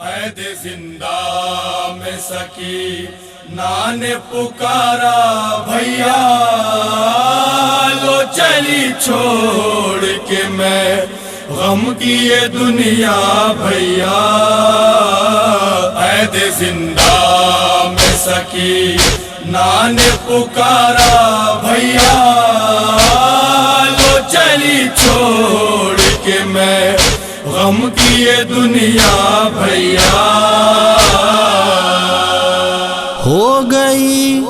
قید زندہ میں سکی نے پکارا بھیا لو چلی چھوڑ کے میں غم کی یہ دنیا بھیا قید زندہ میں سکی نے پکارا بھیا لو چلی چھوڑ کے میں غم کی یہ دنیا بھیا ہو گئی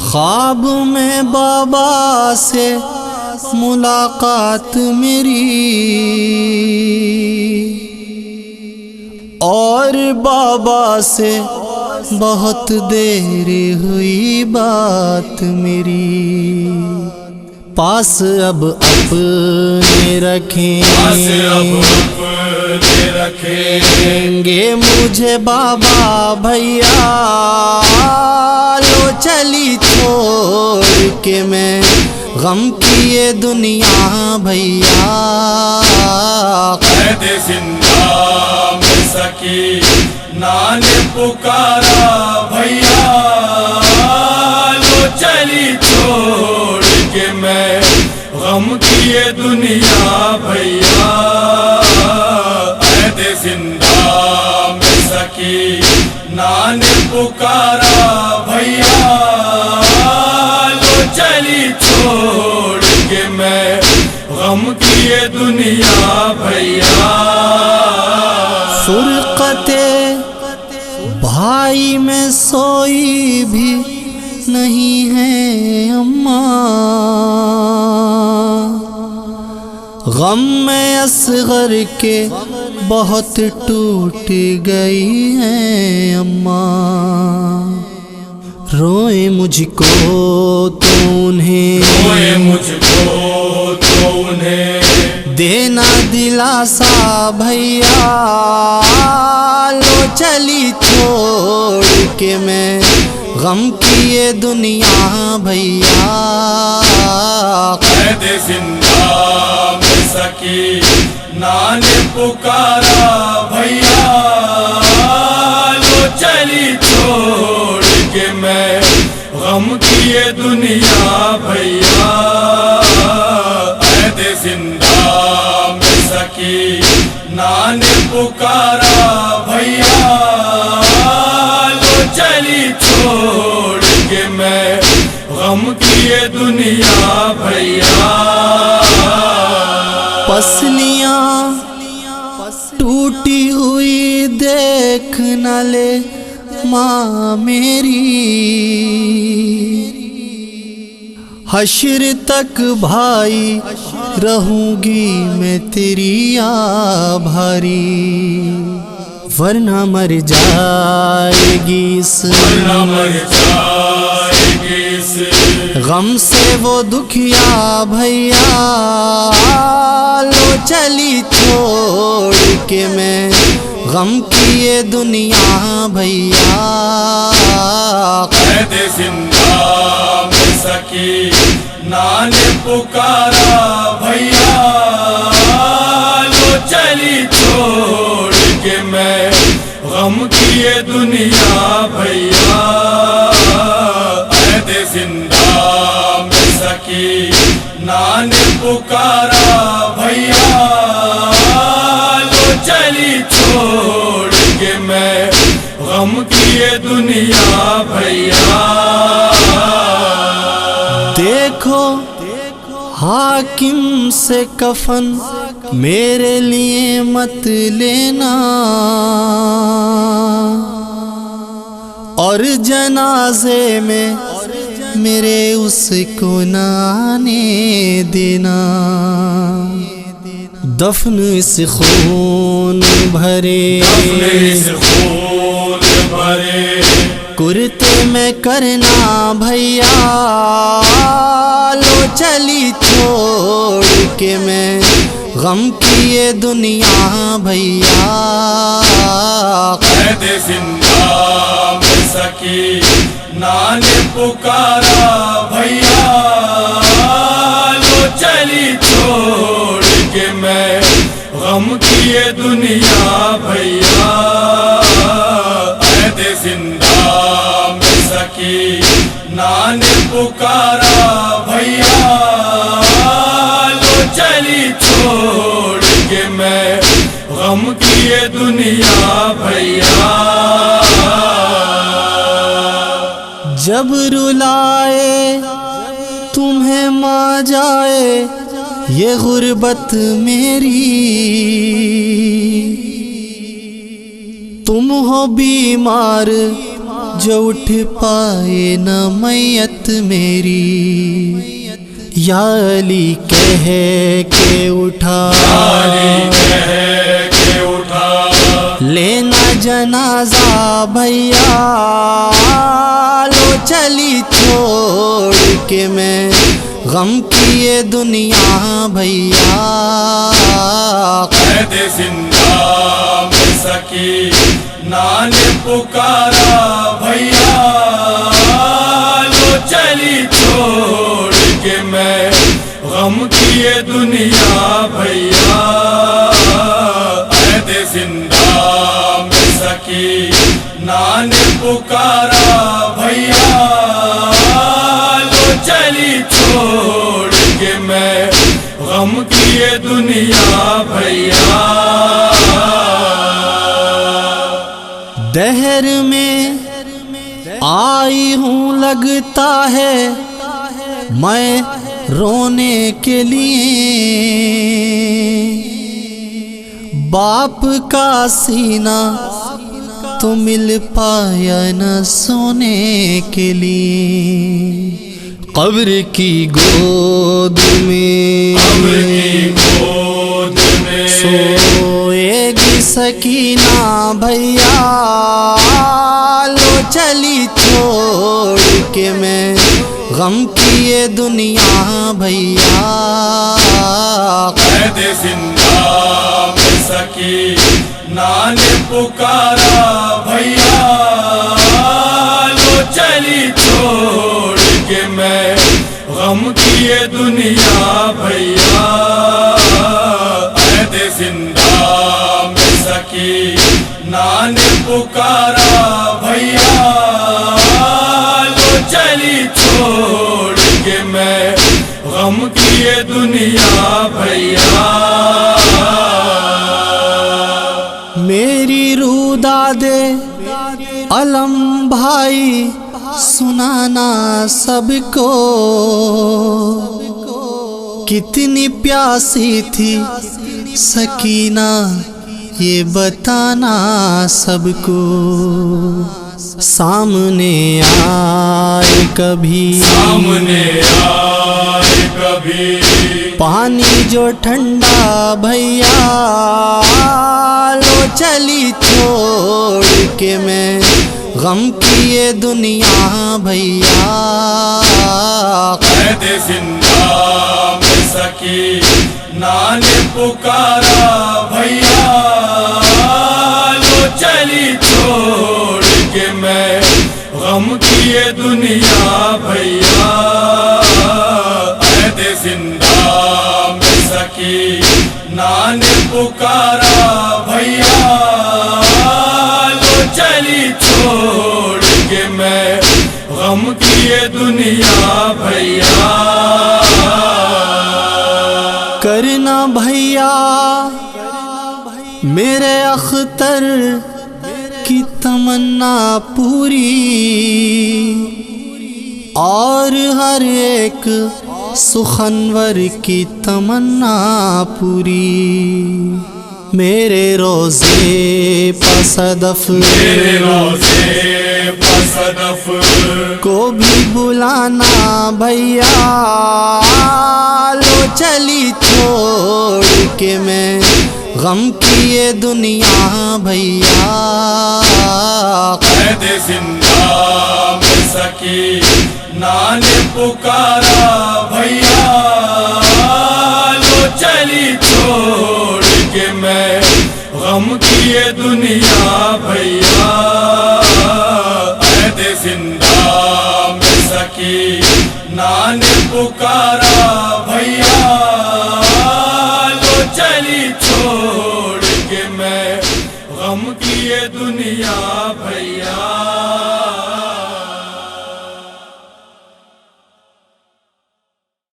خواب میں بابا سے ملاقات میری اور بابا سے بہت دیر ہوئی بات میری پاس اب اپنے رکھیں گے مجھے بابا بھیا لو چلی چھوڑ کے میں غم کی یہ دنیا بھیا قید زندہ میں سکی نے پکارا بھیا لو چلی چھوڑ کے میں غم کی یہ دنیا بھیا قید زندہ میں سکی نے پکارا بھیا لو چلی چھوڑ کے میں غم کی یہ دنیا بھیا فرقت بھائی میں سوئی بھی نہیں ہے اماں غم میں اصغر کے بہت ٹوٹ گئی ہیں اماں روئے مجھ کو تو انہیں دینا دلاسا بھیا لو چلی چھوڑ کے میں غم کی یہ دنیا بھیا قید زندہ میں سکی نے پکارا بھیا لو چلی چھوڑ کے میں غم کی یہ دنیا بھیا قید زندہ میں سکی نے پکارا بھیا لو چلی چھوڑ کے میں غم کی یہ دنیا بھیا پسلیاں ٹوٹی ہوئی دیکھ نہ لے ماں میری حشر تک بھائی رہوں گی میں تیری آبھاری ورنہ مر جائے گی اس غم سے وہ دکھیا بھیا لو چلی چھوڑ کے میں غم کی یہ دنیا بھیا قید زندہ میں سکی نے پکارا بھیا لو چلی چھوڑ کے میں غم کی یہ دنیا بھیا قید زندہ میں سکی نے پکارا بھیا لو چلی چھوڑ کے میں غم کی یہ دنیا بھیا دیکھو حاکم سے کفن میرے لیے مت لینا اور جنازے میں میرے اس کو نہ آنے دینا دفن اس خون بھرے کرتے میں کرنا بھیا لو چلی چھوڑ کے میں غم کی یہ دنیا بھیا قید زندہ میں سکی نے پکارا بھیا لو چلی چھوڑ کے میں غم غم کی یہ دنیا بھیا عہد زندہ میں سکینہ نے پکارا بھیا لو چلی چھوڑ کے میں غم کی یہ دنیا بھیا جب رلائے تمہیں ماں جائے یہ غربت میری، تم ہو بیمار جو اٹھ پائے نہ میت میری، یا علی کہہ کے اٹھا لینا جنازہ بھیا لو چلی چھوڑ کے میں غم کی یہ دنیا بھیا قید زندہ میں سکینہ نے پکارا بھیا لو چلی چھوڑ کے میں غم کی یہ دنیا بھیا قید زندہ میں سکینہ نے پکارا بھیا لو چلی چھوڑ کے میں غم کی یہ دنیا بھیا دہر میں آئی ہوں لگتا ہے میں رونے کے لیے، باپ کا سینہ تو مل پایا نہ سونے کے لیے، قبر کی گود میں سوئے گی سکینہ بھیا لو چلی چھوڑ کے میں غم کی یہ دنیا بھیا قید زندہ میں سکینہ نے پکارا بھیا لو چلی چھوڑ کے میں غم کی یہ دنیا بھیا قید زندہ میں سکینہ نے پکارا بھیا لو چلی چھوڑ کے میں غم کی یہ دنیا بھیا میری رودا دے علم بھائی سنانا سب کو، کتنی پیاسی تھی سکینہ یہ بتانا سب کو، سامنے آئے کبھی پانی جو ٹھنڈا بھیا لو چلی چھوڑ کے میں غم کی یہ دنیا بھیا قید زندہ میں سکینہ نے پکارا بھیا لو چلی چھوڑ کے میں غم کی یہ دنیا بھیا قید زندہ میں سکینہ نے پکارا بھیا لو چلی چھوڑ کے میں غم کی یہ دنیا بھیا کرنا بھیا میرے اختر کی تمنا پوری، اور ہر ایک سخنور کی تمنا پوری، میرے روزے پصدف کو بھی بلانا بھیا لو چلی چھوڑ کے میں غم کی یہ دنیا بھیا قید زندہ میں سکینہ نے پکارا بھیا لو چلی چھوڑ کے میں غم کی یہ دنیا بھیا قید زندہ میں سکینہ نے پکارا بھیا لو چلی چھوڑ غم کی یہ دنیا بھیا